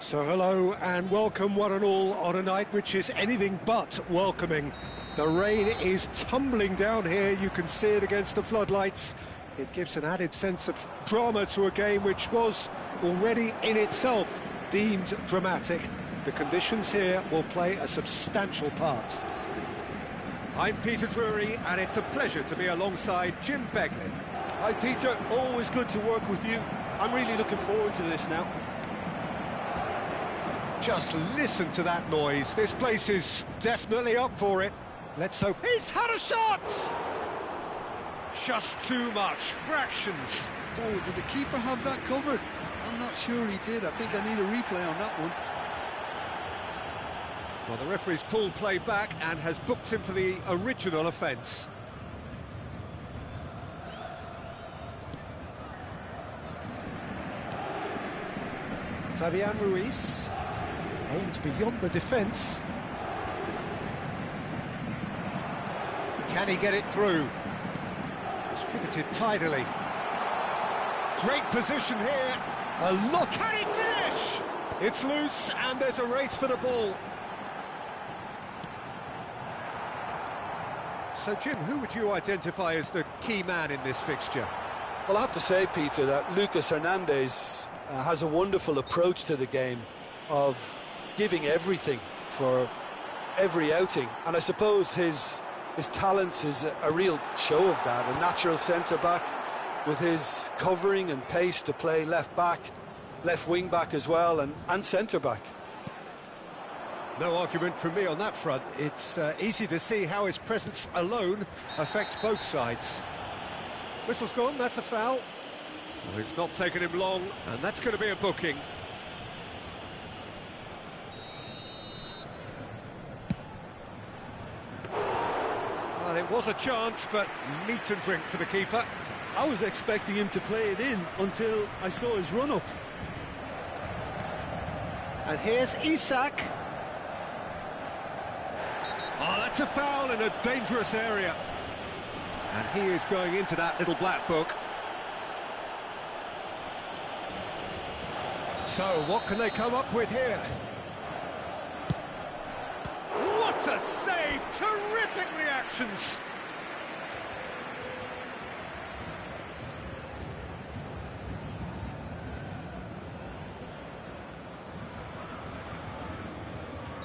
So hello and welcome one and all on a night which is anything but welcoming. The rain is tumbling down here, you can see it against the floodlights. It gives an added sense of drama to a game which was already in itself deemed dramatic. The conditions here will play a substantial part. I'm Peter Drury and it's a pleasure to be alongside Jim Beglin. Hi Peter, always good to work with you. I'm really looking forward to this now. Just listen to that noise. This place is definitely up for it. Let's hope. He's had a shot! Just too much. Fractions. Oh, did the keeper have that covered? I'm not sure he did. I think I need a replay on that one. Well, the referee's pulled play back and has booked him for the original offence. Fabian Ruiz aimed beyond the defence. Can he get it through? Distributed tidily. Great position here. A look. Can he finish? It's loose and there's a race for the ball. So, Jim, who would you identify as the key man in this fixture? Well, I have to say, Peter, that Lucas Hernandez has a wonderful approach to the game of giving everything for every outing, and I suppose his talents is a real show of that. A natural centre-back with his covering and pace to play left-back, left wing-back as well, and centre-back. No argument from me on that front. It's easy to see how his presence alone affects both sides. Whistle's gone, that's a foul. Well, it's not taken him long, and that's going to be a booking. Well, it was a chance, but meat and drink for the keeper. I was expecting him to play it in until I saw his run-up. And here's Isak. Oh, that's a foul in a dangerous area. And he is going into that little black book. So, what can they come up with here? What a save! Terrific reactions!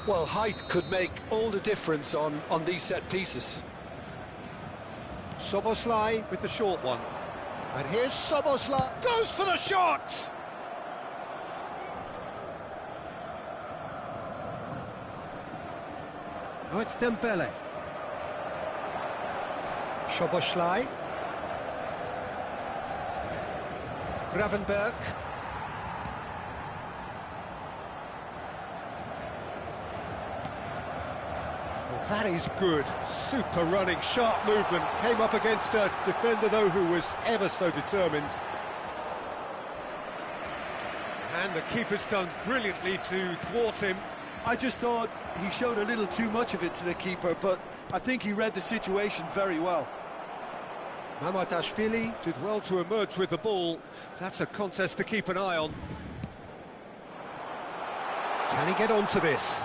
Well, height could make all the difference on these set pieces. Szoboszlai with the short one. And here's Szoboszlai. Goes for the shot! Oh, it's Dembele. Szoboszlai. Gravenberg. Well, that is good. Super running, sharp movement. Came up against a defender, though, who was ever so determined. And the keeper's done brilliantly to thwart him. I just thought he showed a little too much of it to the keeper, but I think he read the situation very well. Mamardashvili did well to emerge with the ball. That's a contest to keep an eye on. Can he get onto this?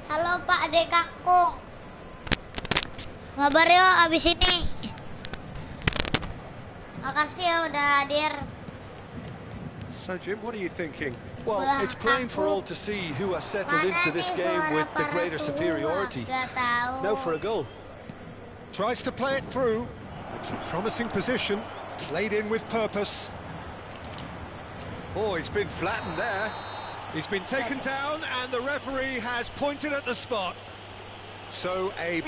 Halo Pak Dek Kakung. Ngabar yuk abis ini. Makasih ya udah hadir. So Jim, what are you thinking? Well, it's plain for all to see who has settled into this game with the greater superiority. Now for a goal. Tries to play it through. It's a promising position. Played in with purpose. Oh, he's been flattened there. He's been taken down and the referee has pointed at the spot. So a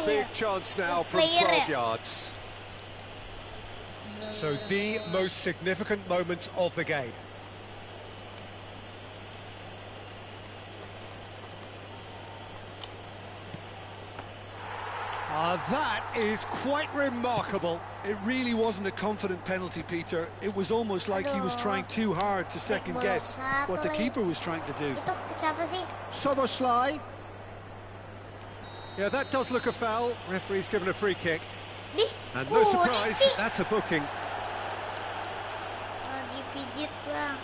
big chance now from 12 yards. So the most significant moment of the game. That is quite remarkable. It really wasn't a confident penalty, Peter. It was almost like he was trying too hard to second guess what the keeper was trying to do. Itu siapa sih? Soboslai. Yeah, that does look a foul. Referee's given a free kick. And no surprise, that's a booking. Dipijit, Bang.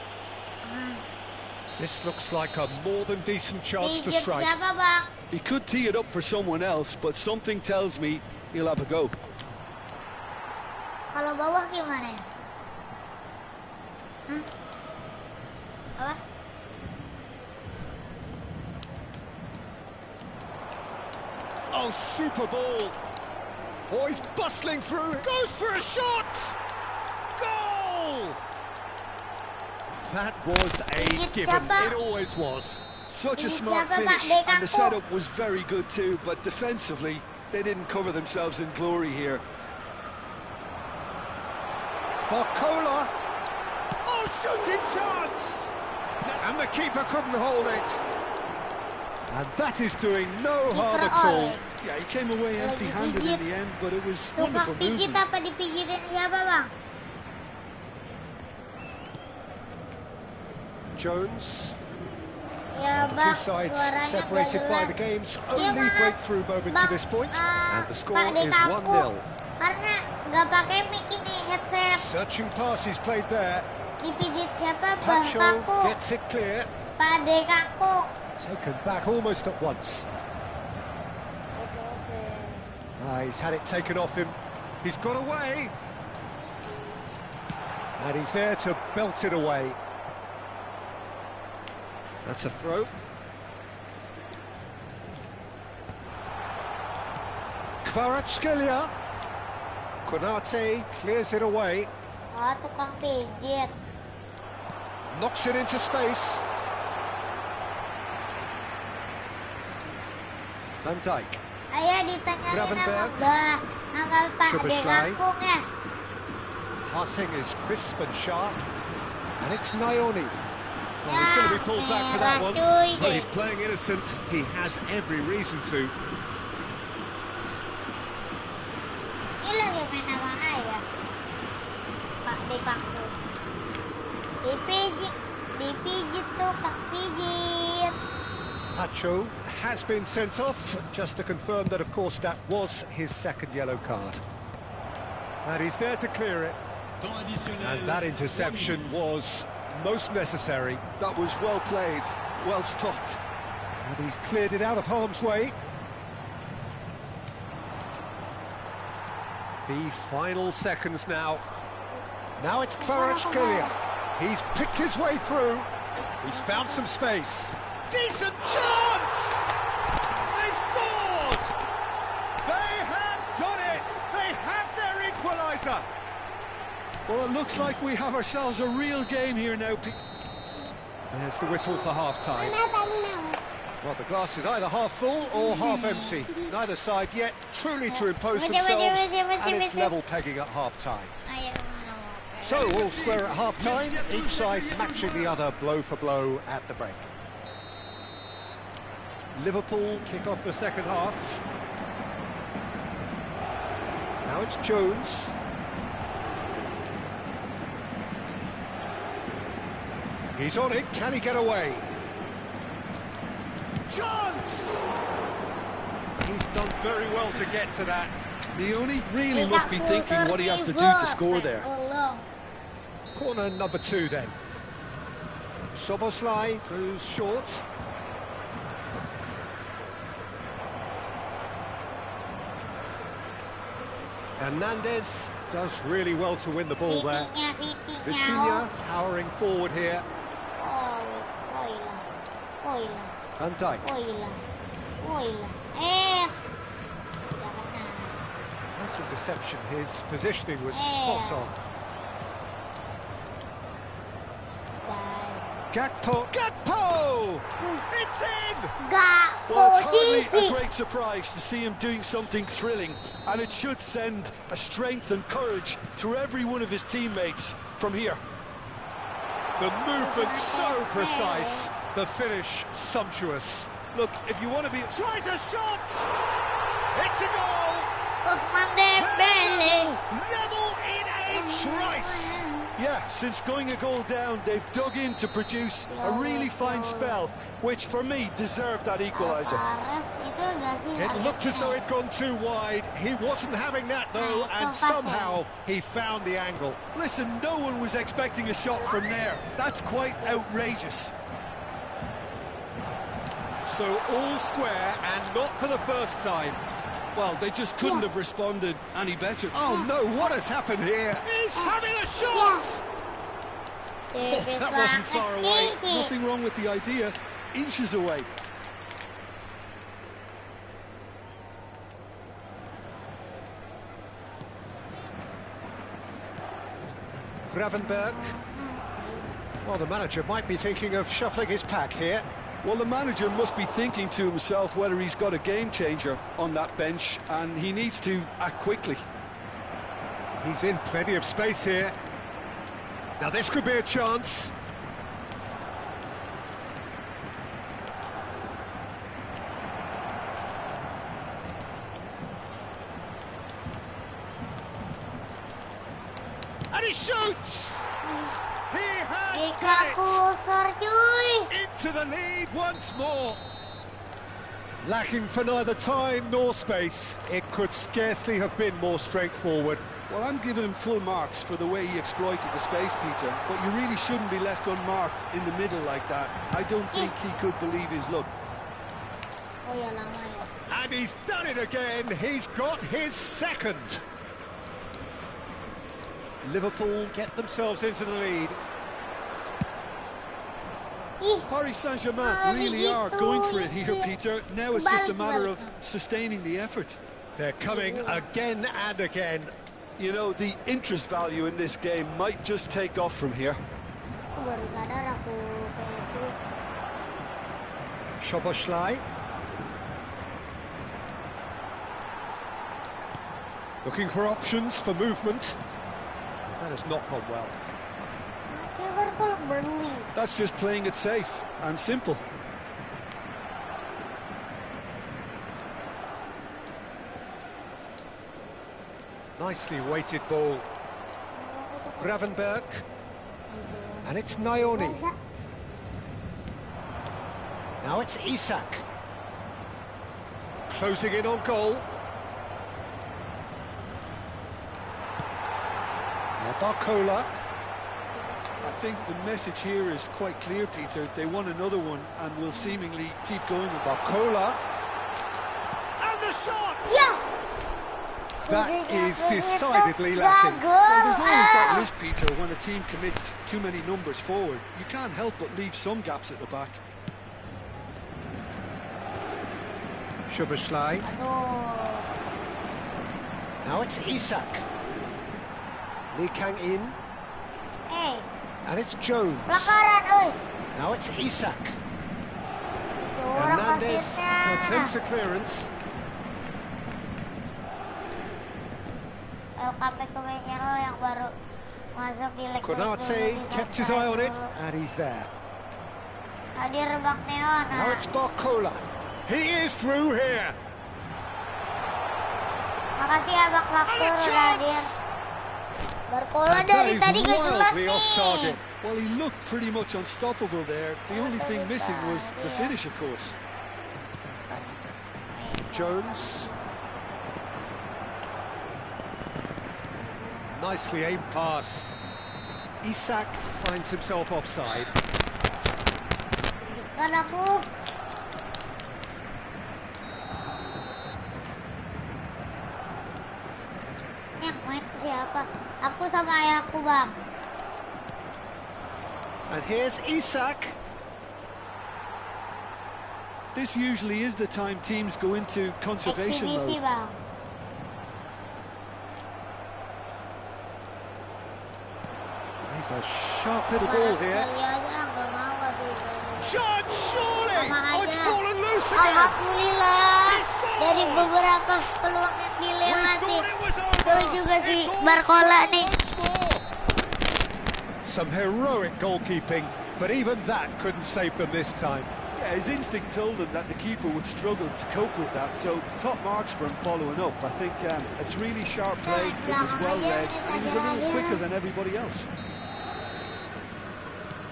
This looks like a more than decent chance to Pijit strike. siapa, Bang? He could tee it up for someone else, but something tells me he'll have a go. Kalau bawah gimana ya? Apa? Oh, super ball. Oh, he's bustling through. Goes for a shot. Goal! That was a given. It always was. Such a smart finish, and the setup was very good too, but defensively, they didn't cover themselves in glory here. Barcola. Oh, shooting chance! And the keeper couldn't hold it. And that is doing no harm at all. Yeah, he came away empty-handed in the end, but it was wonderful movement. Pijit apa dipijitin siapa, Bang? Jones. Ya, The Bang. two sides Suaranya separated by jelas. the game's Iya, only Bang. breakthrough moment to this point. And the score is 1-0. Karena nggak pakai mic ini, headset. Searching pass is played there. Dipijit siapa, Bang? Tacho Kaku. gets it clear. Pak Ade Kaku. Taken back almost at once. He's had it taken off him. He's got away. And he's there to belt it away. That's a throw. Kvaratskhelia. Konate clears it away. Oh, tukang pijit. Knocks it into space. Van Dijk. Ayah ditanyain sama Gravenberg. Bah, nama Pak Ade Szoboszlai. Kampung ya. Passing is crisp and sharp. And it's Naoni. Well, he's going to be pulled back for that one. Well, he's playing innocent. He has every reason to. Ini lagi main sama ayah. Pak Ade Kampung. Dipijit tukang pijit. Tacho has been sent off, just to confirm that, of course, that was his second yellow card. And he's there to clear it. And that interception was most necessary. That was well played, well stopped. And he's cleared it out of harm's way. The final seconds now. Now it's Kvaratskhelia. He's picked his way through. He's found some space. Decent chance! They've scored! They have done it! They have their equaliser! Well, it looks like we have ourselves a real game here now. There's the whistle for half-time. Well, the glass is either half full or half empty. Neither side yet truly to impose themselves, and it's level pegging at half-time. So, all square at half-time, each side matching the other blow for blow at the break. Liverpool kick off the second half. Now it's Jones. He's on it, can he get away? Chance! He's done very well to get to that. Neoni really must be thinking what he has to do to score there. Corner number 2 then. Soboslai goes short. Hernandez does really well to win the ball there. Vitinha powering forward here. Van Dijk. Nice interception. His positioning was spot on. Gakpo! It's in! Well, it's hardly a great surprise to see him doing something thrilling, and it should send a strength and courage through every one of his teammates from here. The movement so precise, the finish sumptuous. Look, if you want to be... Tries a shot! It's a goal! Level in a trice. Yeah, since going a goal down, they've dug in to produce a really fine spell, which for me deserved that equaliser. It looked as though it'd gone too wide. He wasn't having that though, and somehow he found the angle. Listen, no one was expecting a shot from there. That's quite outrageous. So all square, and not for the first time. Well, they just couldn't have responded any better. Oh no, what has happened here? He's having a shot! Oh, that wasn't far away. Nothing wrong with the idea. Inches away. Gravenberg. Well, the manager might be thinking of shuffling his pack here. Well, the manager must be thinking to himself whether he's got a game changer on that bench, and he needs to act quickly. He's in plenty of space here. Now this could be a chance. And he shoots! He has got it! Into the lead once more. Lacking for neither time nor space. It could scarcely have been more straightforward. Well, I'm giving him full marks for the way he exploited the space, Peter, but you really shouldn't be left unmarked in the middle like that. I don't think he could believe his luck. And he's done it again. He's got his second. Liverpool get themselves into the lead. Paris Saint-Germain really are going for it here, Peter. Now it's just a matter of sustaining the effort. They're coming again and again. You know, the interest value in this game might just take off from here. Szoboszlai. Looking for options for movement. That has not gone well. That's just playing it safe and simple. Nicely weighted ball. Gravenberg. And it's Naoni. Now it's Isak. Closing in on goal. Now Barcola. I think the message here is quite clear, Peter. They won another one and will seemingly keep going. Barcola. And the shot! Yeah! That is decidedly lacking. Well, there's always that risk, Peter, when a team commits too many numbers forward. You can't help but leave some gaps at the back. Szoboszlai. Now it's Isak. Lee Kang in. And it's Jones. Now it's Isak. Hernandez attempts a clearance. Konate kept his eye on it, and he's there. Now it's Barcola. He is through here. Makasih ya Bak Faktur hadir. Barcola dari tadi gak jelas nih. Well, he looked pretty much unstoppable there. The only thing missing was the finish, of course. Jones. Nicely aimed pass. Isak finds himself offside. Kan aku. Yang main siapa? Aku sama ayahku, Bang. And here's Isak. This usually is the time teams go into conservation mode. Bang. He's a sharp little ball here. Shot, surely! Oh, it's fallen loose again! Alhamdulillah, dari beberapa peluang yang dilewati, terus juga si Barcola nih. Some heroic goalkeeping, but even that couldn't save them this time. Yeah, his instinct told him that the keeper would struggle to cope with that, so top marks for him following up. I think it's really sharp play, it was well read, and he was a little quicker than everybody else.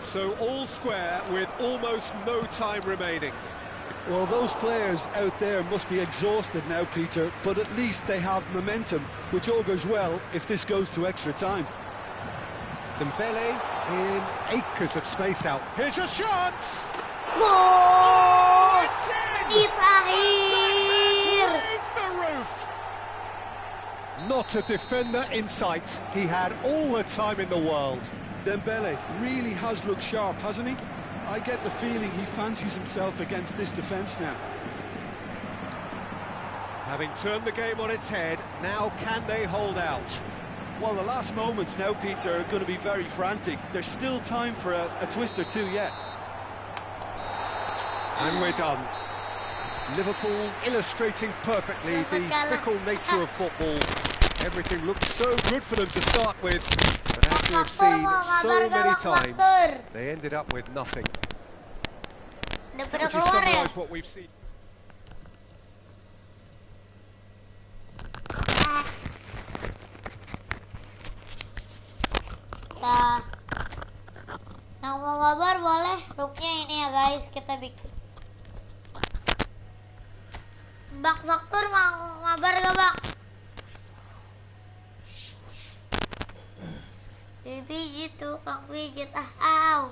So all square with almost no time remaining. Well, those players out there must be exhausted now, Peter, but at least they have momentum, which augurs well if this goes to extra time. Dembele in acres of space out. Here's a shot! Gol! It's in! Di akhir. Raise the roof! Not a defender in sight. He had all the time in the world. Dembele really has looked sharp, hasn't he? I get the feeling he fancies himself against this defence now. Having turned the game on its head, now can they hold out? Well, the last moments now, Peter, are going to be very frantic. There's still time for a twist or two yet. And we're done. Liverpool illustrating perfectly the fickle nature of football. Everything looked so good for them to start with, but as we have seen so many times, they ended up with nothing. Udah How pada would you keluar ya? summarise what we've seen? Nah, yang mau ngabar boleh looknya ini ya guys, kita bikin. Bak Faktur mau ngabar gak bak? Pijit tuh, Kang pijit aw.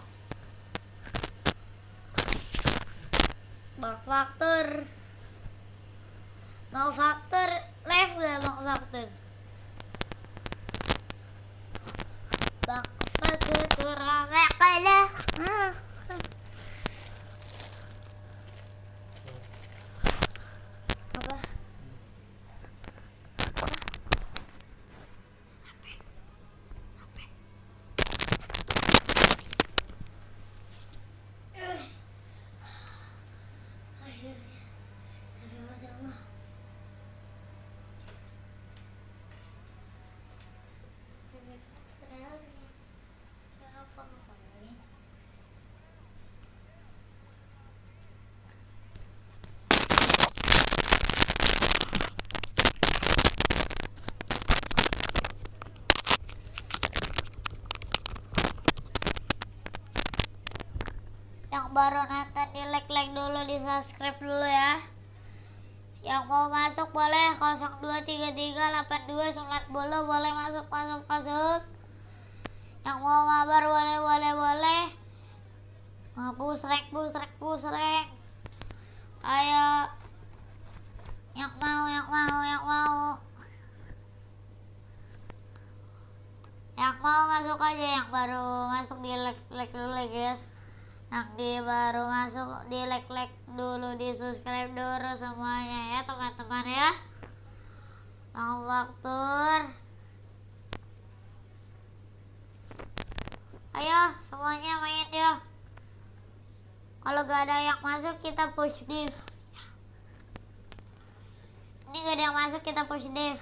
Bak Faktur mau faktur live gak Bak Faktur? Bak Faktur rame kalah. Apa? Yang baru nonton di like dulu, di subscribe dulu ya. Yang mau masuk boleh 023382 bola boleh masuk. Yang mau mabar boleh. Busrek. Ayo. Yang mau. Yang mau masuk aja, yang baru masuk di like dulu ya guys. Yang di baru masuk di like dulu, di subscribe dulu semuanya ya teman-teman ya. Mau waktur. Ayo semuanya main ya. Kalau gak ada yang masuk kita push div. Ini gak ada yang masuk kita push div.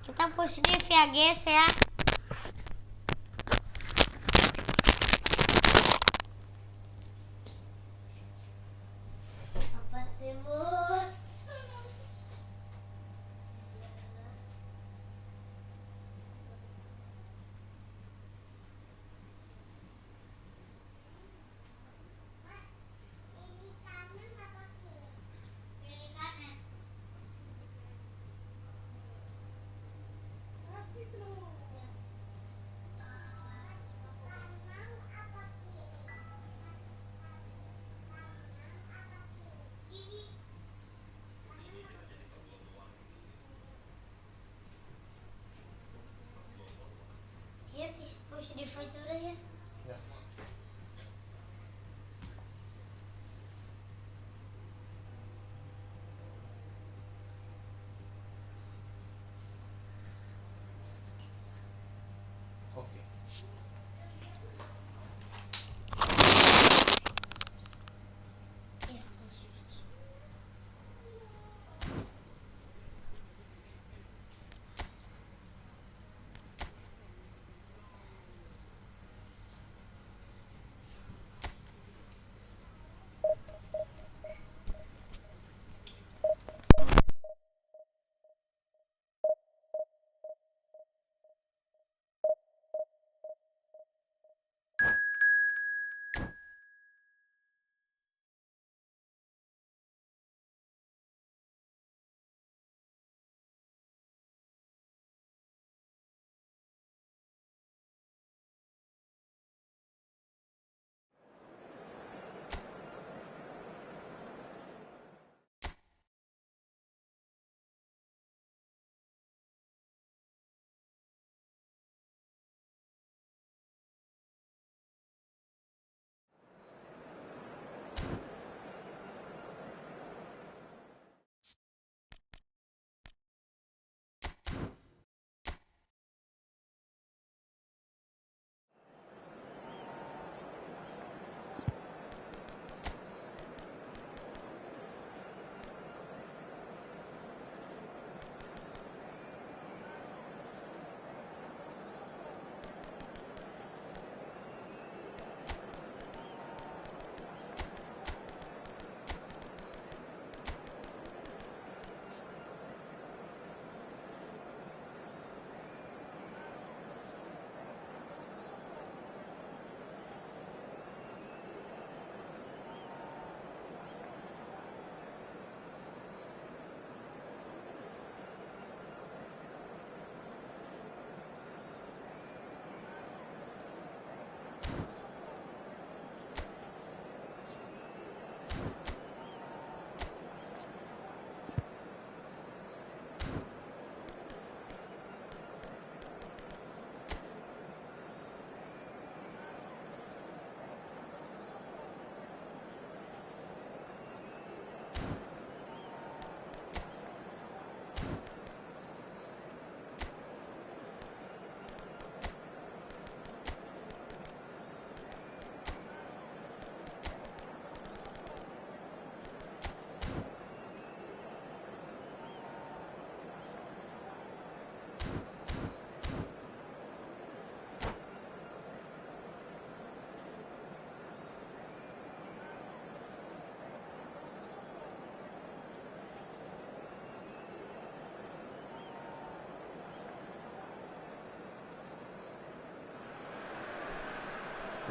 Kita push div ya guys ya. Apa sih bu? Push div aja udah ya.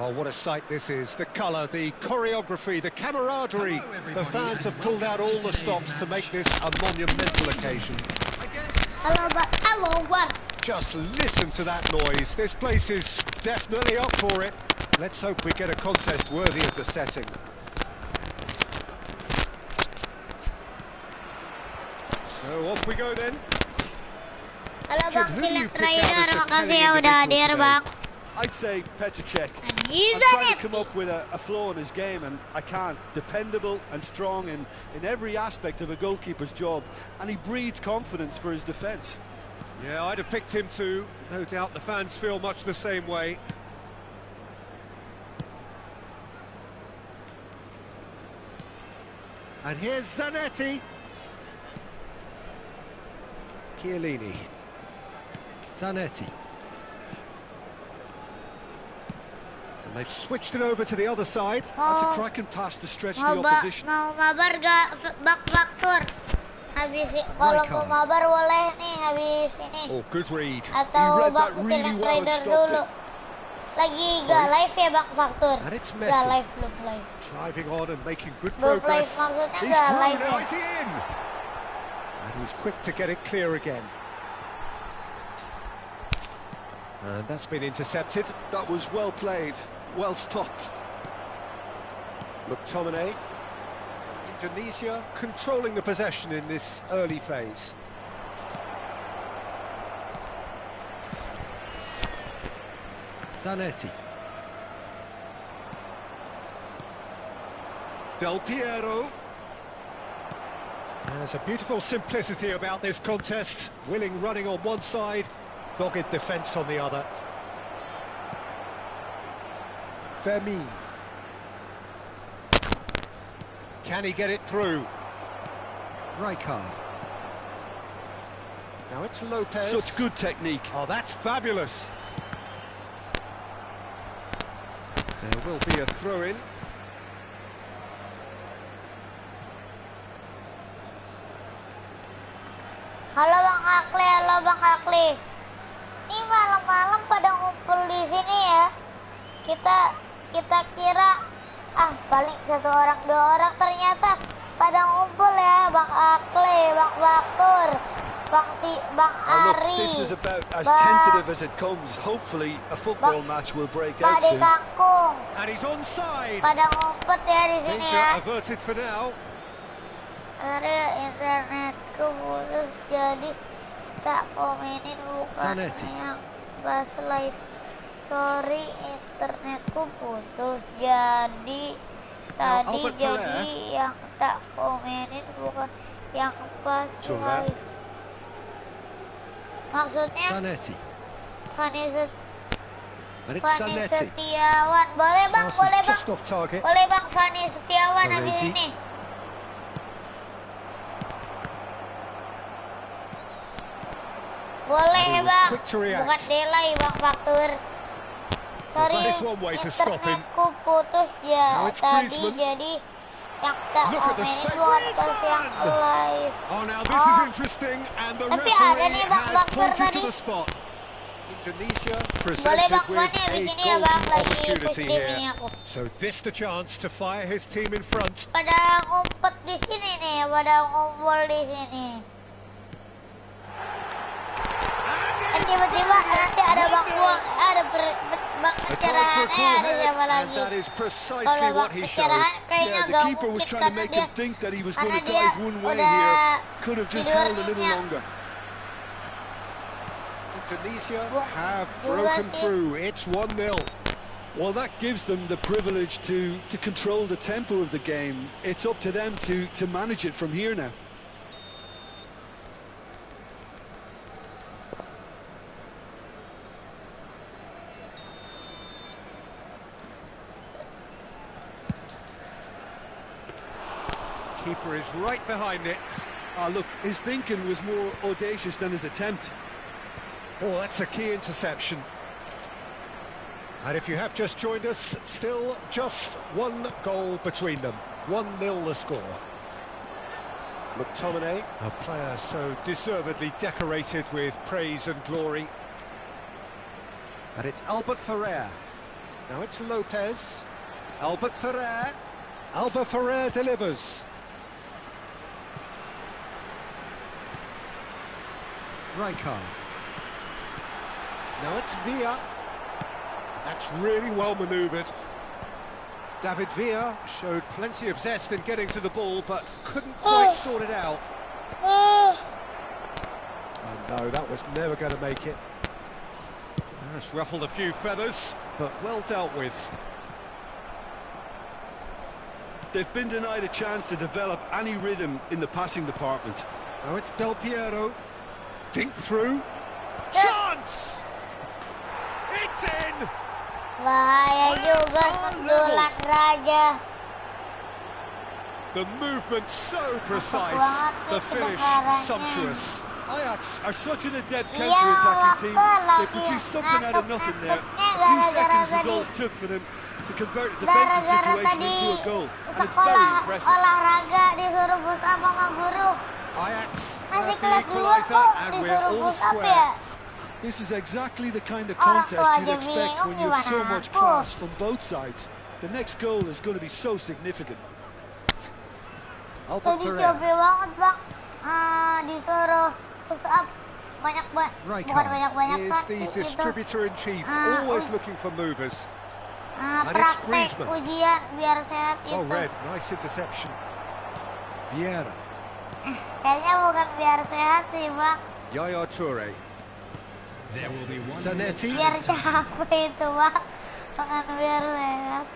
Oh, what a sight this is. The colour, the choreography, the camaraderie. The fans have pulled out all the stops to make this a monumental occasion. Hello, what? Just listen to that noise. This place is definitely up for it. Let's hope we get a contest worthy of the setting. So off we go then. Halo Jim, Bang, who do you Philip pick out as Trainer, the makasih telling ya udah individual hadir, today? Bang. I'd say Petacek. And I'm he's trying on to come it. up with a flaw in his game, and I can't. Dependable and strong in every aspect of a goalkeeper's job, and he breeds confidence for his defence. Yeah, I'd have picked him too. No doubt the fans feel much the same way. And here's Zanetti. Chiellini. Zanetti. And they've switched it over to the other side. That's a Mau cracking pass to stretch the mau opposition. mau mabar gak bak faktur? Habis kalau mau mabar boleh nih habis ini. Oh, good read. Atau read bak that really Philip well and Trainer stopped dulu. it. Lagi gak Close. live ya bak faktur? And it's Gak Messi. live, belum live. Driving on and making good Belum live progress. maksudnya He's gak through, live now ya. is he in? And he's quick to get it clear again. And that's been intercepted. That was well played, well stopped. McTominay. Indonesia controlling the possession in this early phase. Zanetti. Del Piero. There's a beautiful simplicity about this contest. Willing running on one side, dogged defence on the other. Fermin. Can he get it through? Rijkaard. Now it's Lopez. Such good technique. Oh, that's fabulous. There will be a throw-in. Halo Bang Akli, halo Bang Akli. Ini malam-malam pada ngumpul di sini ya. Kita kira paling satu orang dua orang, ternyata pada ngumpul ya. Bang Akli, Bang Baktur, Bang Look, Ari. this is about as tentative as it comes. Hopefully a football match will break out Pak di soon. Kangkung. And he's onside. Pada ngumpet ya di sini Danger ya. averted for now. Ada internetku putus jadi tak komenin bukan Zanetti. yang pas live. Sorry, internetku putus jadi tadi Albert jadi Ferrer. yang tak komenin bukan yang pas Coba. live. Maksudnya Zanetti. Fani And it's Fani Zanetti. Setiawan. Boleh Bang, Pass boleh is Bang. just off target. Boleh Bang, Fani Setiawan habis Baresi. ini. Boleh And he was Bang, quick to react. bukan delay Bang Faktur. Sorry, that is one way to stop him. internetku putus ya Now it's tadi Griezmann. jadi yang tak Look at the komenin space. bukan pas yang live. Oh, now this is interesting, and the Tapi ada referee nih Bang has Baktur pointed to tadi. the spot. Indonesia Boleh presented Bang with Fani a habis ini ya Bang, golden lagi opportunity streaming here. aku. So this the chance to fire his team in front. Pada ngumpet di sini nih, pada ngumpul di sini. Dan tiba-tiba nanti ada Bang Buang, ada Bang A time for a pencerahannya, cool ada head, siapa and lagi? that is Kalau precisely Bang what he showed. pencerahan kayaknya Yeah, the gak keeper was mungkin trying to karena make dia him think that he was going karena to dia dive one way udah here. Could have just tidur held a little nyenyak. longer. Indonesia Wah, have juga broken sih. through. It's 1-0. Well, that gives them the privilege to control the tempo of the game. It's up to them to manage it from here now. Keeper is right behind it. Look, his thinking was more audacious than his attempt. Oh, that's a key interception. And if you have just joined us, still just one goal between them. 1-0 the score. McTominay, a player so deservedly decorated with praise and glory. And it's Albert Ferrer. Now it's Lopez. Albert Ferrer. Albert Ferrer delivers. Racikan. Now it's Villa. That's really well manoeuvred. David Villa showed plenty of zest in getting to the ball, but couldn't quite sort it out. Oh no, that was never going to make it. That's ruffled a few feathers, but well dealt with. They've been denied a chance to develop any rhythm in the passing department. Now it's Del Piero. Dink through. Chance! It's in! Bahaya juga sundulan raja. The movement so precise, the finish sumptuous. Ajax are such an adept counter-attacking team. They produced something out of nothing there. A few seconds was all it took for them to convert a defensive situation into a goal, and it's very impressive. Olahraga disuruh push up sama guru. Ajax Masih have the kelas 2 equaliser kok and we're disuruh all push up ya? square. This is exactly the kind of Orang contest tua you'd aja expect bingung when you have so gimana much aku. class from both sides. The next goal is going to be so significant. Albert Tadi Ferrer. capek banget bang, disuruh push up bukan Racikan banyak-banyak is kan the itu. distributor-in-chief, always looking for movers. And it's Praktek Griezmann. ujian biar sehat Oh, itu. Red, nice interception. Vieira. Kayaknya bukan biar sehat sih bang, Yaya Toure. Zanetti. biar capek itu bang, bukan biar sehat.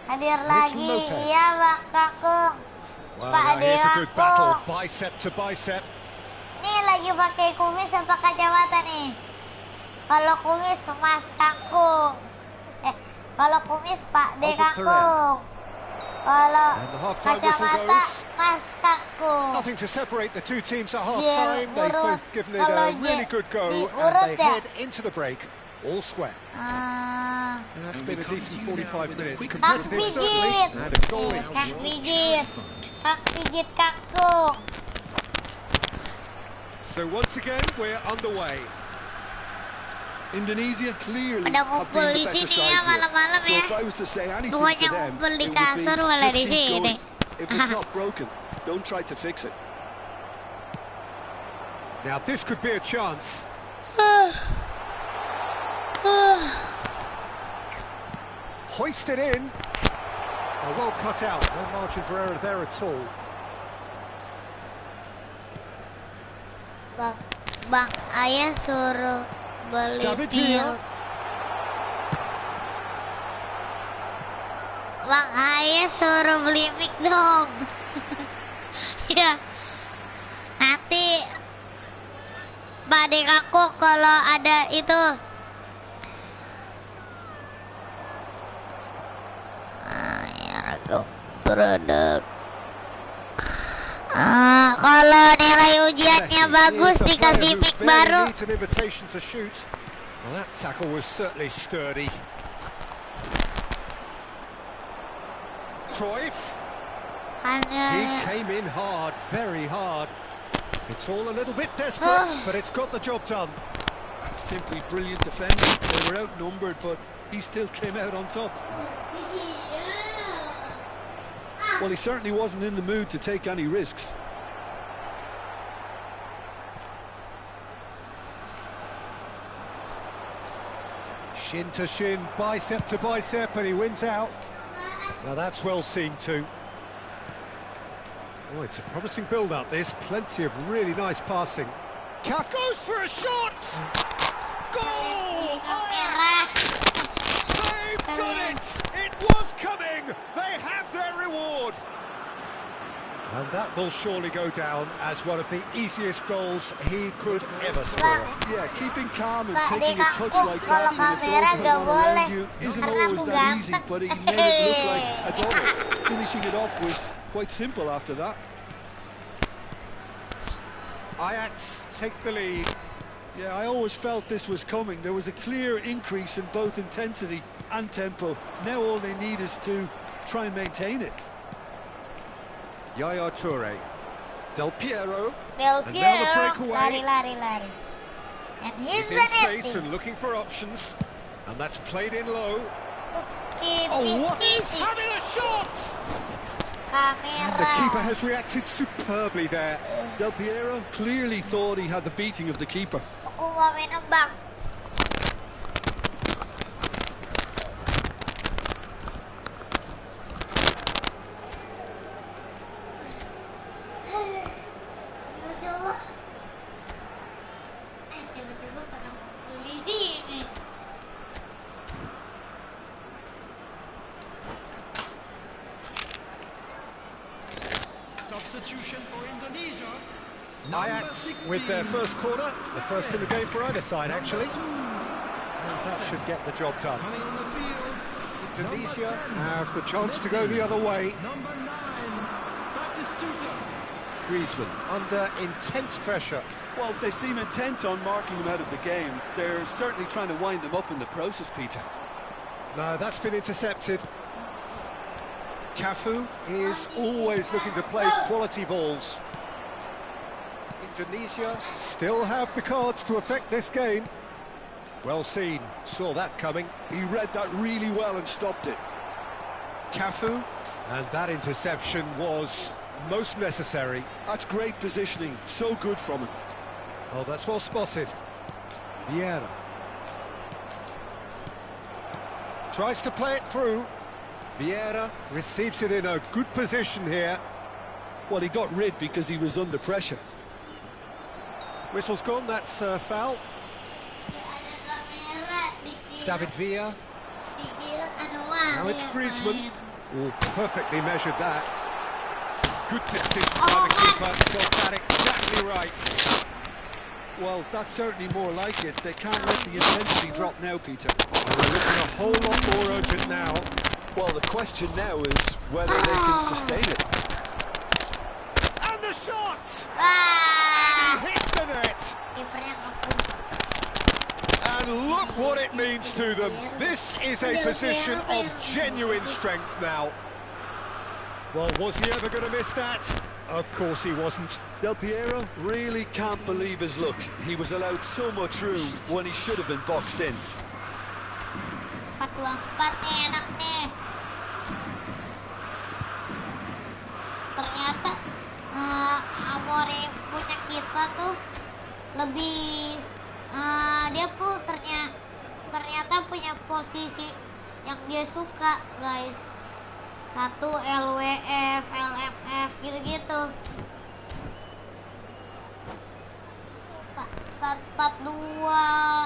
Hadir it's lagi, Lopez. iya bang Kakung. Well, Pak now here's a good Ayahku. battle, bicep to bicep. Nih lagi pakai kumis apa kacamata nih? Kalau kumis Mas Kakung. Kalau kumis Pak De Albert Ferrer. Kakung. Kalau And the half-time whistle kacamata goes. Mas Kakung. Nothing to separate the two teams at Dia half-time. They've urut. both given it Kalau a really good go, diurut and they ya. head into the break all square. And that's been a decent 45 minutes. Kang Competitive certainly, Pijit. and a goal Kang each. Pijit. Kang Pijit Kakung. So once again, we're underway. Indonesia clearly Pada have ngumpul been di the better sini side ya here. malam-malam So ya. if I was to say anything Semuanya to them, ngumpul di it would be kasur malah just di keep sini. going. If it's not broken, don't try to fix it. Now this could be a chance. Hoisted in. Oh, well cut out. No margin for error there at all. Bang Ayah suruh beli David pil. Villa. Bang Ayah suruh beli mic dong. Ya. Nanti Pak Dek aku kalau ada itu. Ya produk. Kalau nilai ujiannya bagus Here's a dikasih player who mic barely baru. needs an invitation to shoot. Well, that tackle was certainly sturdy. Cruyff. He came in hard, very hard. It's all a little bit desperate, but it's got the job done. That's simply brilliant defending. They were outnumbered, but he still came out on top. Well, he certainly wasn't in the mood to take any risks. Shin to shin, bicep to bicep, and he wins out. Now that's well seen too. Oh, it's a promising build-up, this. Plenty of really nice passing. Caf goes for a shot! Goal! Ajax! They've done it! It was coming! They have their reward! And that will surely go down as one of the easiest goals he could ever score. Yeah, keeping calm and Pak taking a Dek touch aku like that when it's all kamera going gak on boleh around you isn't karena always aku that easy, ganteng. but he made it look like a double. Finishing it off was quite simple after that. Ajax take the lead. Yeah, I always felt this was coming. There was a clear increase in both intensity and tempo. Now all they need is to try and maintain it. Yaya Toure. Del Piero. Del And now the Piero, breakaway. lari. And here's He's in space Zanetti. and looking for options. And that's played in low. Oh, what is having a shot! And the keeper has reacted superbly there. Del Piero clearly thought he had the beating of the keeper. Substitution for Indonesia. Ajax with their first corner, the first in the game for either side actually. And that should get the job done. Coming on the field. Indonesia have the chance to go the other way. Number 9, Batistuta. Griezmann under intense pressure. Well, they seem intent on marking him out of the game. They're certainly trying to wind him up in the process, Peter. No, that's been intercepted. Cafu is always looking to play quality balls. Indonesia still have the cards to affect this game. Well seen, saw that coming. He read that really well and stopped it. Cafu, and that interception was most necessary. That's great positioning, so good from him. Oh, that's well spotted. Vieira tries to play it through. Vieira receives it in a good position here. Well, he got rid because he was under pressure. Whistle's gone, that's foul. David Villa. Now it's Griezmann. Oh, perfectly measured that. Good decision by the keeper. Got that exactly right. Well, that's certainly more like it. They can't let the intensity drop now, Peter. And they're looking a whole lot more urgent now. Well, the question now is whether they can sustain it. And the shot! Ah! He hits the net! And look what it means to them. This is a position of genuine strength now. Well, was he ever going to miss that? Of course he wasn't. Del Piero really can't believe his luck. He was allowed so much room when he should have been boxed in. 4-4 nih, enak nih. Ternyata Amorim punya kita tuh lebih dia pun ternyata punya posisi yang dia suka, guys. 1 LWF, LMF gitu-gitu. 4-4-2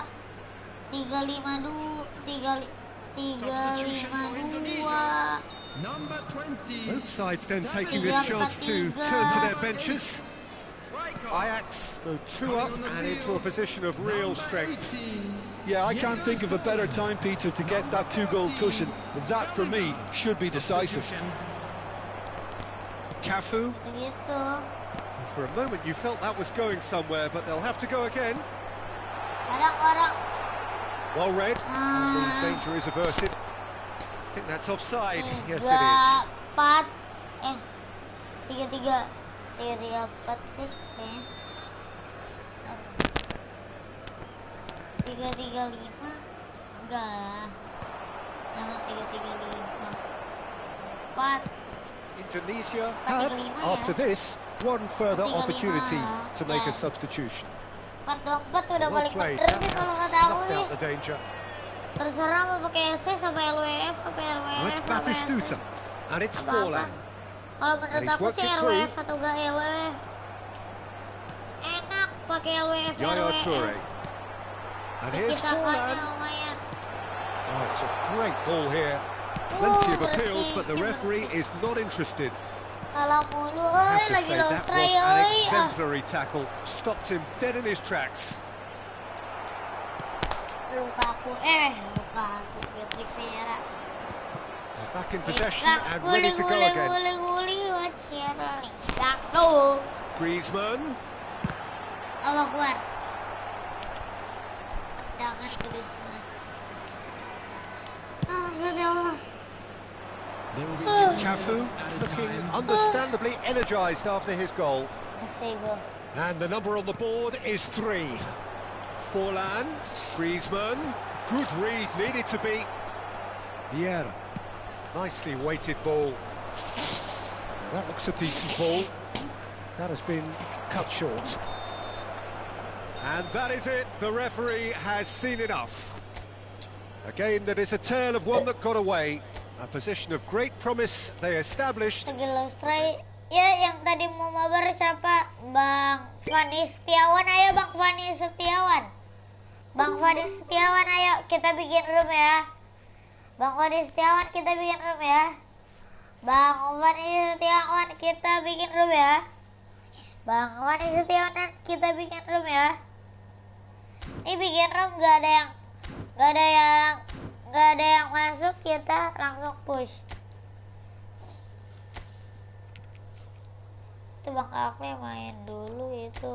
3-5-2 Both sides then taking this chance to turn to their benches. Ajax go 2 up and into a position of real strength. Yeah, I can't think of a better time, Peter, to get that 2-goal cushion. That, for me, should be decisive. Cafu. For a moment you felt that was going somewhere, but they'll have to go again. Well read, and the danger is averted. I think that's offside. Yes, it is. 4 3-3 4 sih kayaknya. 3-3-5 udah. Jangan 3-3-5 4. Indonesia have, after this, one further opportunity to make a substitution. 4-4 udah Well paling played, bener that nih kalau has nggak tahu snuffed nih. out the danger. Terserah mau pakai SC sampai LWF, Now it's Batistuta, and it's Forlan. Kalau menurut he's aku worked sih it through. LWF atau enggak LWF. Enak pakai LWF. Yaya Toure. And here's Forlan. Lumayan. Oh, it's a great ball here. Plenty of appeals, but the referee is not interested. Salah mulu, I have to lagi say, long that try, was an exemplary tackle. Stopped him dead in his tracks. Lukaku, Patrick Vieira. Back in possession and ready to go again. Griezmann. Allah keluar. Tendangan Griezmann. Ya Allah. Cafu looking understandably energised after his goal. And the number on the board is 3. Forlan, Griezmann, good read, needed to be. Vieira. Nicely weighted ball. Now that looks a decent ball. That has been cut short. And that is it. The referee has seen enough. A game that is a tale of one that got away. A position of great promise they established. Ya, yang tadi mau mabar siapa? Bang Fani Setiawan, ayo Bang Fani Setiawan. Bang Fani Setiawan, ayo kita bikin room ya. Bang Fani Setiawan, kita bikin room ya. Bang Fani Setiawan, kita bikin room ya. Bang Fani Setiawan, kita bikin room ya. Ini bikin room nggak ada yang masuk, kita langsung push. Itu Bang Akle main dulu itu.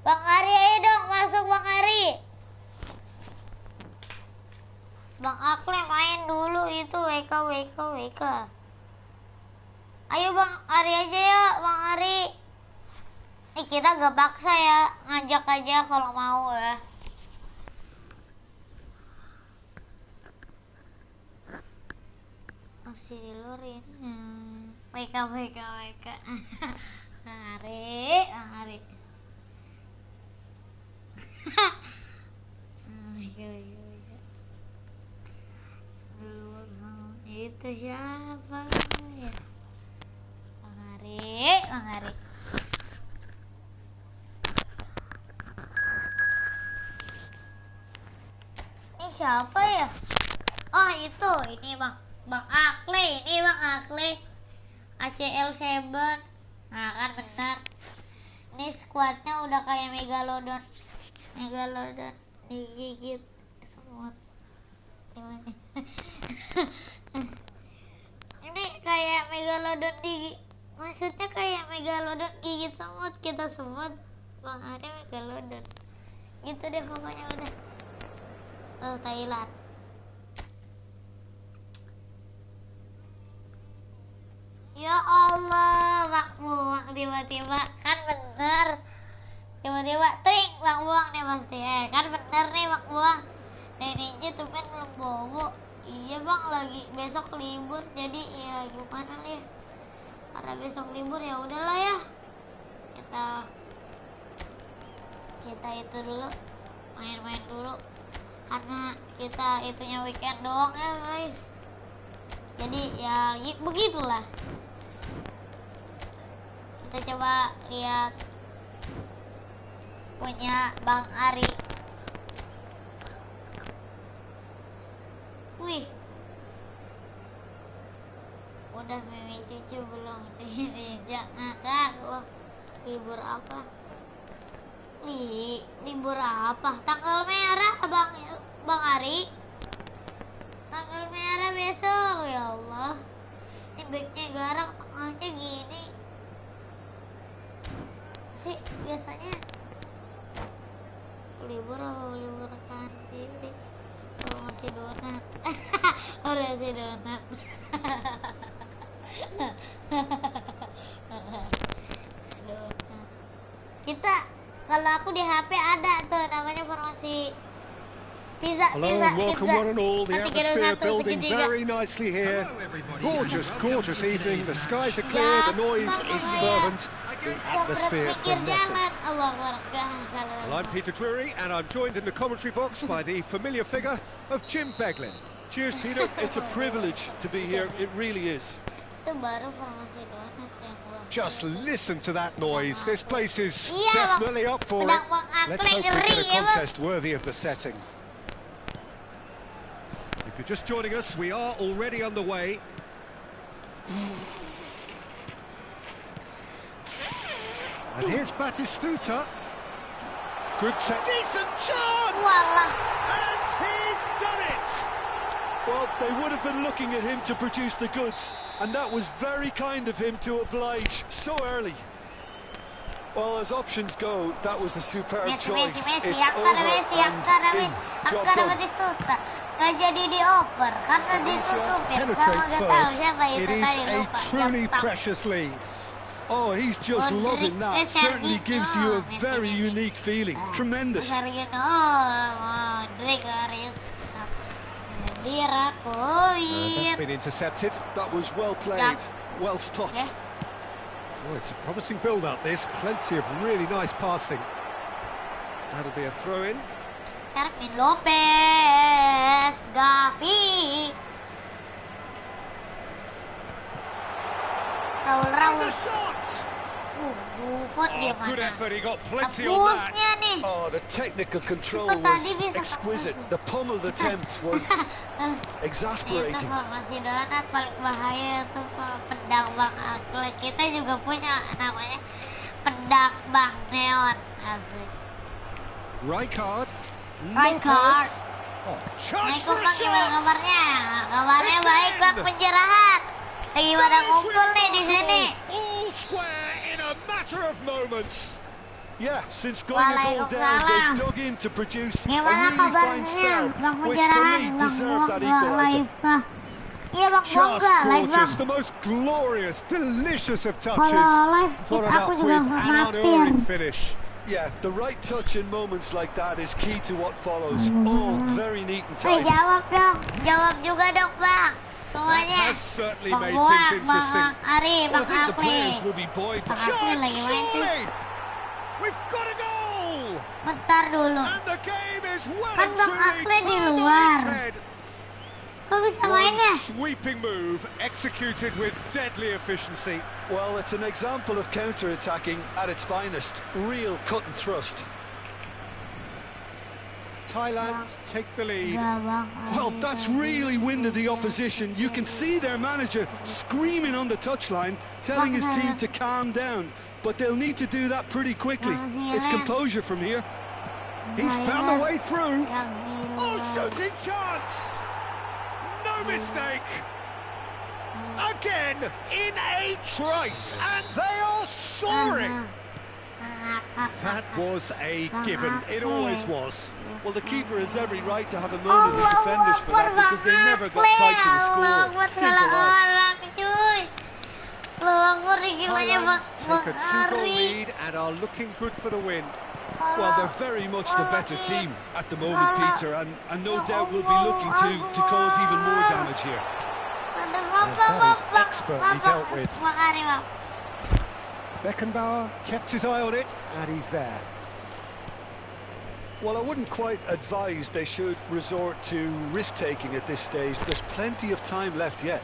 Bang Ari, ayo dong masuk Bang Ari. Bang Akle main dulu itu WK. Ayo Bang Ari aja ya, Bang Ari. Nih kita gak paksa ya, ngajak aja kalau mau ya. Masih di luar ini. WK. Bang Ari. Itu siapa ya? Bang Ari. Ini siapa ya? Oh itu, ini Bang Akle, ACL7. Nah kan benar. Ini squadnya udah kayak megalodon digigit semut. Ini kayak megalodon maksudnya kayak megalodon gigit semut, kita semut, Bang Ari megalodon. Gitu deh pokoknya udah. Thailand. Ya Allah, Bang Buang tiba-tiba, kan bener. Tiba-tiba tring, Bang Buang nih pasti. Kan bener nih Bang Buang. Neneknya tuh kan belum bobo. Iya Bang, lagi besok libur, jadi ya gimana nih? Karena besok libur ya udahlah ya. Kita itu dulu, main-main dulu. Karena kita itunya weekend doang ya guys. Jadi ya begitulah. Kita coba lihat punya Bang Ari. Wih, udah mimi cucu belum diinjak ngakak. Wah, libur apa? Libur apa? Tanggal merah Bang Ari. Tanggal merah besok, ya Allah. Ini backnya garang, tengahnya gini. Sih biasanya libur apa libur kantin? Kalau masih donat. Masih donat. Donat. Kita, kalau aku di HP ada tuh namanya formasi pizza. Hello and welcome one and all. The atmosphere building very nicely here. Gorgeous evening. The skies are clear. The noise is fervent. The atmosphere frenetic. Well, I'm Peter Drury, and I'm joined in the commentary box by the familiar figure of Jim Beglin. Cheers, Peter. It's a privilege to be here. It really is. Just listen to that noise. This place is definitely up for it. Let's hope we get a contest worthy of the setting. If you're just joining us, we are already underway. And here's Batistuta. Good decent chance! And he's done it! Well, they would have been looking at him to produce the goods, and that was very kind of him to oblige so early. Well, as options go, that was a superb choice. It's over and in. Job done. Nggak jadi dioper karena ditutupin. Kalau nggak tahu siapa itu It is tadi a lupa. truly precious lead. Oh, he's just loving that. Certainly gives you a very unique feeling. Tremendous. That's been intercepted. That was well played, well stopped. Oh, it's a promising build-up, this. Plenty of really nice passing. That'll be a throw-in. Lopez, Gavi. And the shot! Good effort, he got plenty on that. Oh, the technical control was exquisite. The pummeled attempt was exasperating. Paling bahaya itu pedang Bang Akle. Kita juga punya namanya pedang Bang Neon. Asik. Rijkaard. Rijkaard. Oh, chance Assalamualaikum for a Bang, gimana shot! kabarnya? Kabarnya baik Bang, penjarahan. Lagi pada ngumpul nih di sini. All square in a matter of moments. Yeah, since going a goal down, they've dug in to produce a Gimana really fine kabarnya? spell, Bang which for penjarahan, me Bang deserved that Bongga, equaliser. live kah? Iya Bang Just Bongga, live Bang. gorgeous, the most glorious, delicious of touches Kalau live followed feed aku up juga with an mampir. unerring finish. Yeah, the right touch in moments like that is key to what follows. All very neat and tidy. Jawab dong, jawab juga dong Bang. That Semuanya. has certainly Bang made Boa, things interesting. Bang Ari, Well, I Bang think the Akle. players will be buoyed. Bang Akle lagi main tuh. Surely! We've got a goal! Bentar dulu. And the game is well Kan and Bang truly Akle di turned on luar. its head. Kok bisa One mainnya? sweeping move executed with deadly efficiency. Well, it's an example of counter-attacking at its finest. Real cut and thrust. Thailand take the lead. Udah, Bang. Well, that's really winded the opposition. You can see their manager screaming on the touchline, telling his team to calm down. But they'll need to do that pretty quickly. It's composure from here. He's found the way through. Yang di Oh, luar. shooting chance! No mistake! Again, in a trice, and they are soaring! That was a given, it always was. Well, the keeper has every right to have a Allah moment with defenders for that Akbar, because they Bang never got Akle. tight to the Allah Akbar, score. Simple salah as. orang, cuy. Allah Akbar, gimana Bang Thailand take a two-goal Ari? lead and are looking good for the win. Well, they're very much the better team at the moment, Peter, and no doubt will be looking to cause even more damage here. that is expertly dealt with. Bang Ari, Bang. Beckenbauer kept his eye on it, and he's there. Well, I wouldn't quite advise they should resort to risk-taking at this stage. There's plenty of time left yet.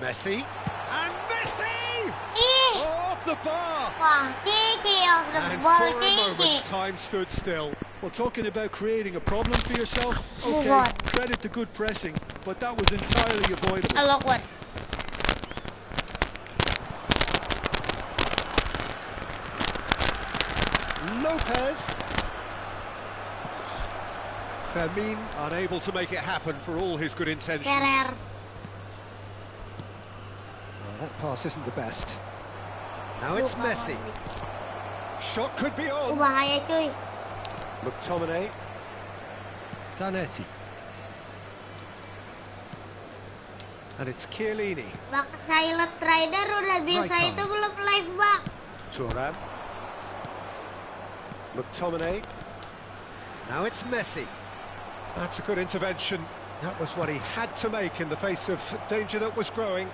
Messi. And Messi! Ih, Off the bar! Wah, Cici of the And ball, for a Cici. moment, time stood still. Well, talking about creating a problem for yourself, Move okay, on. credit the good pressing, but that was entirely avoidable. Allah Akbar. Lopez. Fermin unable to make it happen for all his good intentions. Kerer. Oh, that pass isn't the best. Now it's Messi. Shot could be on. Bahaya cuy. McTominay. Zanetti. And it's Chiellini. Bang Silent Rider udah bisa Rijkaard. itu belum live Bang? Thuram. McTominay. Now it's Messi. That's a good intervention. That was what he had to make in the face of danger that was growing.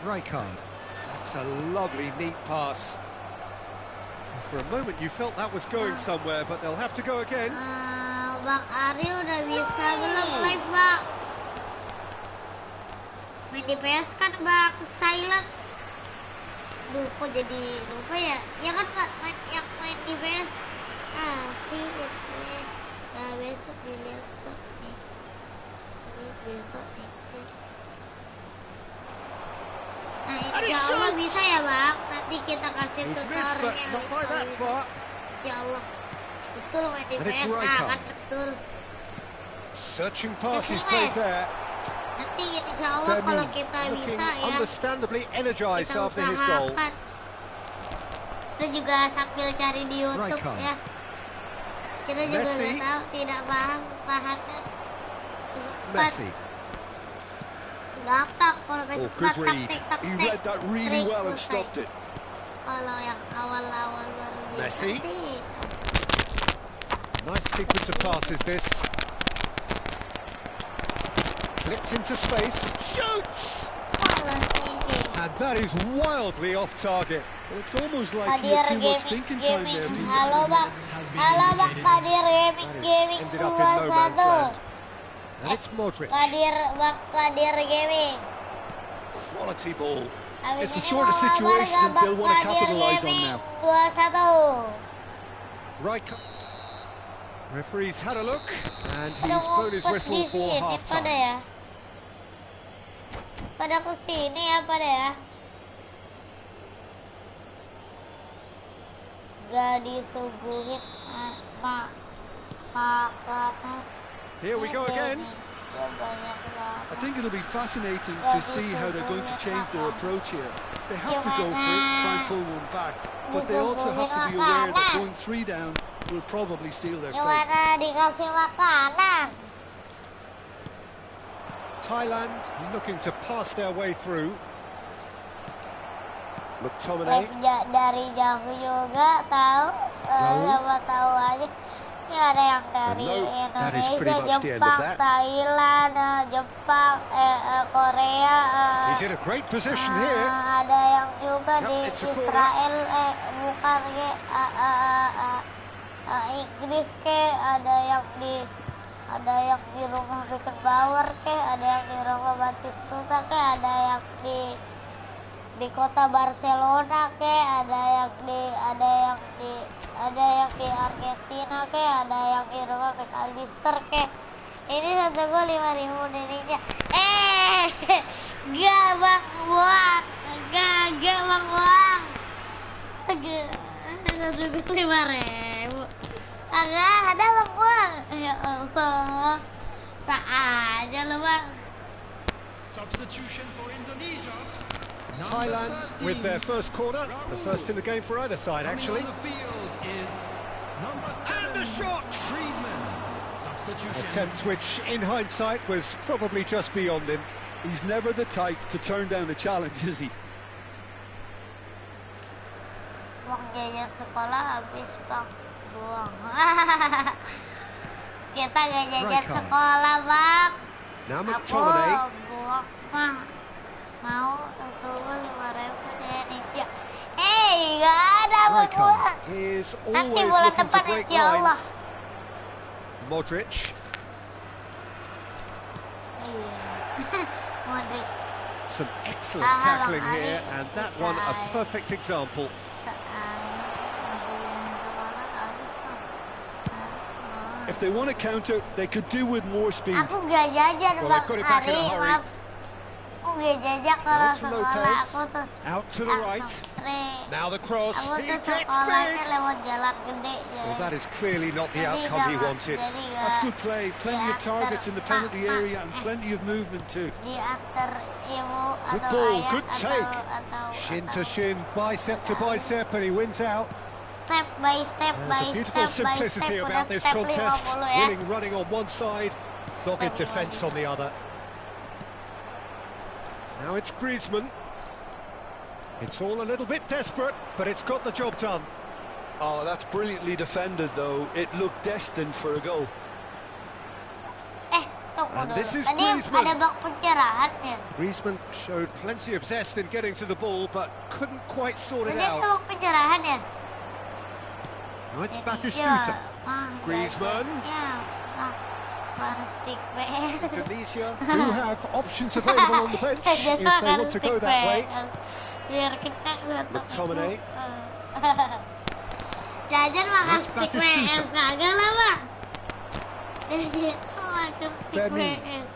Rijkaard. That's a lovely, neat pass. For a moment you felt that was going somewhere, but they'll have to go again. Bang Ari udah bisa belum live Bang? Main di PS kan Bang Silent. Duh kok jadi lupa ya? Ya kan main yang main di PS. Nah besok dilihat besok nih. Besok nih. Nah insya Allah bisa ya Bang. Nanti kita kasih He's missed, but tutorialnya. not by that far. Insya Allah. Betul main di And it's PS. Nah Rijkaard. kan betul. Searching pass is played there. Nanti insya Allah kalau Fermin kita looking bisa ya. understandably energized Kita after his goal. usahakan. Kita juga sambil cari di YouTube Rijkaard. ya. Kita juga Messi. nggak tahu, tidak paham bahannya. Messi. gampang kalau main Oh, sepak good read. taktik. He read that really well and Selesai. stopped it. Kalau yang awal-awal baru biasa Messi. sih. Nice sequence of passes this. Clipped into space. Shoots! Malah sih. And that is wildly off target. Well, it's almost like he Kadir had too much gaming, thinking time there, gaming. Peter. Halo bang, halo bang Kadir gaming, That has gaming ended up in no man's 2-1. land. And it's Modric. Kadir bang Kadir gaming. Quality ball. Habis It's the ini sort of mau situation Bang they'll want to Kadir capitalise on gaming, now. 2-1. Racikan. Referee's had a look, and Pada he's blown his ngumpet whistle di for sini half pada time. ya. Pada kesini ya pada ya. Gak disuguhin makanan. Here we go again. Ya banyak banget. I think it'll be fascinating to see how they're going to change their approach here. They have to go for it, try and pull one back, but they also have to be aware that going 3 down will probably seal their fate. Gimana dikasih makanan? Thailand looking to pass their way through. McTominay. Dari jauh juga tahu, sama tahu aja. Ini ada yang dari that is pretty Indonesia, much the end of Jepang, that. Thailand, Jepang, Korea. He's in a great position here. Ada yang juga Yep, di it's a corner. Israel, bukan Inggris ke, ada yang di rumah bikin Bauer ke, ada yang di rumah Batistuta ke, ada yang di kota Barcelona ke, ada yang di Argentina ke, ada yang di rumah McAllister ke. Ini satu gol 5.000 Indonesia. Gak bang buang, gak bang buang. Satu gol 5.000. Agak ada bang buang. Ya Allah, tak aja lo bang. Substitution for Indonesia. Thailand with their first corner, the first in the game for either side actually. Coming on the field is number 7, And the shot! Griezmann. Substitution. Attempt which in hindsight was probably just beyond him. He's never the type to turn down a challenge, is he? Uang jajan sekolah habis bang, buang. Kita gak jajan Racikan. sekolah bang. Now Aku McTominay. buang mah. Mau satu gol 5.000 Indonesia. Gak ada bang Racikan buang. is Nanti always bola looking to depan break insya Allah. lines. Modric. Madrid. Some excellent Ah, tackling Bang here, Ari. and that one a Nice. perfect example. If they want to counter, they could do with more speed. Aku gak jajan Well, bang they've got it back in a Ari, hurry. maaf. Aku gak jajan kalau Now to sekolah Lopez. aku tuh. Out to the right. Now the cross. Aku He tuh gets sekolahnya big. lewat jalan gede. Well, that is clearly not the Jadi outcome he jangan- wanted. Jadi That's gak good play. Plenty of targets in the penalty area and plenty of movement too. diantar ibu Good atau ball, ayah good take. atau Shin to shin, bicep to bicep, and he wins out. step by step by There's a beautiful step by simplicity step. about Udah this step contest. 50 ya. Willing running on one side, dogged defence on the other. Now it's Griezmann. It's all a little bit desperate, but it's got the job done. Oh, that's brilliantly defended though. It looked destined for a goal. Tunggu And dulu. this is Tadi Griezmann. ada bak pencerahan ya. Griezmann showed plenty of zest in getting to the ball, but couldn't quite sort it Tadi ada out. bak pencerahan ya. Now it's Jadi Batistuta. ya, Griezmann. Ya, baru stick back. Indonesia do have options available on the bench if they want to go that way. Biar kita nggak McTominay. Jajan makan It's stick Batistuta. PS kagak lah bang. Jajan makan stick Temen. PS.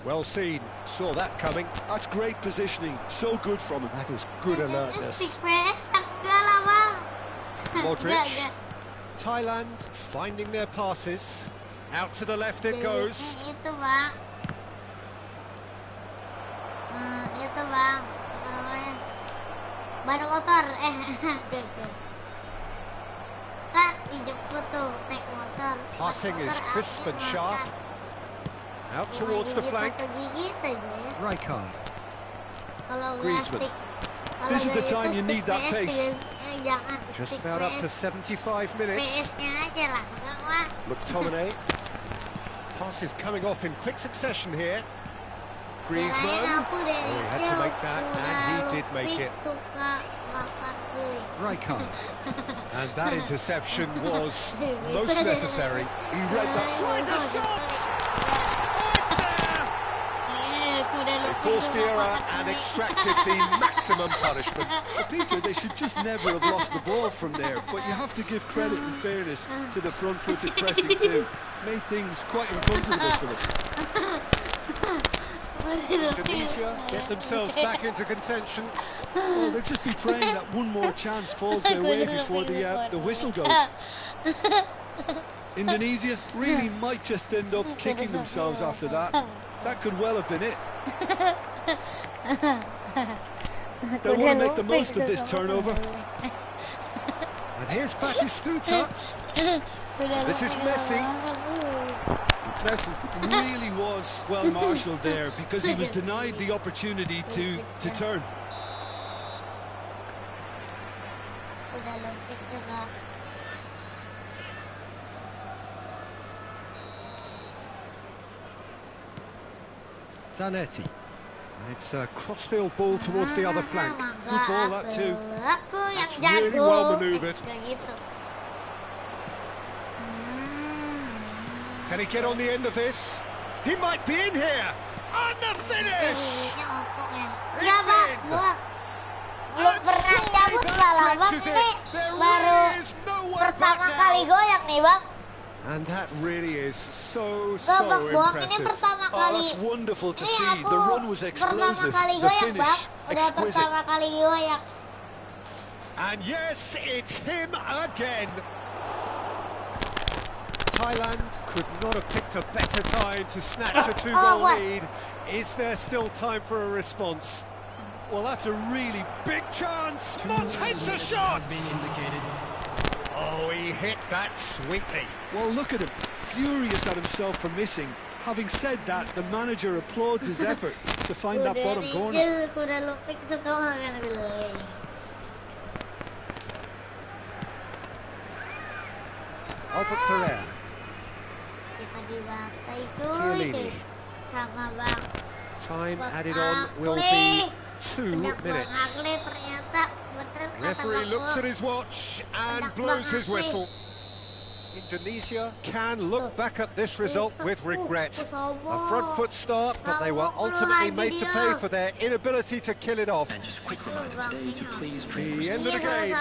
Well seen, saw that coming. That's great positioning. So good from him. That is good Jajan alertness. stick PS kagak lah bang. Modric. Jajan. Thailand finding their passes. Out to the left it goes. Itu bang. Itu bang. Apa namanya? Ban motor. Kan dijemput tuh naik motor. Passing is crisp and sharp. Out towards the flank. Racikan. Griezmann. This is the time you need that pace. Just about up to 75 minutes. McTominay. Passes coming off in quick succession here. Griezmann. Oh, he had to make that, and he did make it. Racikan. And that interception was most necessary. He read that. Tries a shot! They forced the error and extracted the maximum punishment. Well, Peter, they should just never have lost the ball from there, but you have to give credit and fairness to the front-footed pressing too. Made things quite uncomfortable for them. Tunisia get themselves back into contention. Well, they're just be praying that one more chance falls their way before the whistle goes. Indonesia really might just end up kicking themselves after that. That could well have been it. They want to make the most of this turnover. And here's Batistuta. This is Messi. Messi really was well marshalled there because he was denied the opportunity to turn. Zanetti. And it's a crossfield ball towards the other flank. Good ball, that too. That's really well manoeuvred. Can he get on the end of this? He might be in here! And the finish! It's in! Belum pernah cabut lah bang, ini baru pertama kali goyang nih bang. And that really is so Babak buang ini impressive. pertama Oh, kali. that's wonderful to Ini see. aku The run was pertama explosive. kali The goyang bang, finish udah exquisite. pertama kali goyang. And yes, it's him again. Thailand could not have picked a better time to snatch a two-goal lead. Is there still time for a response? Well, that's a really big chance. Mott hits a shot. Oh, he hit that sweetly. Well, look at him, furious at himself for missing. Having said that, the manager applauds his effort to find that bottom corner. Udah lupik setengah kan bilang. Albert Ferrer. Kita dibantai Chiellini. cuy sama bang. Time added on will be 2 minutes. Ternyata bener kata Referee Bang looks Ul. at his watch and blows his whistle. Indonesia can look back at this result with regret. A front foot start, but they were ultimately made to pay for their inability to kill it off. And just a quick reminder today to please drink The end of the game.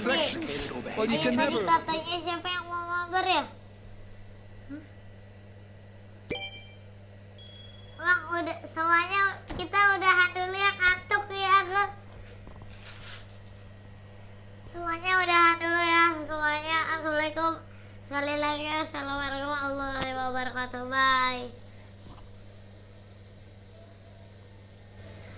Reflections. Well, you can Tadi never... katanya siapa yang mau mabar ya? Bang, udah semuanya kita udahan dulu ya kan?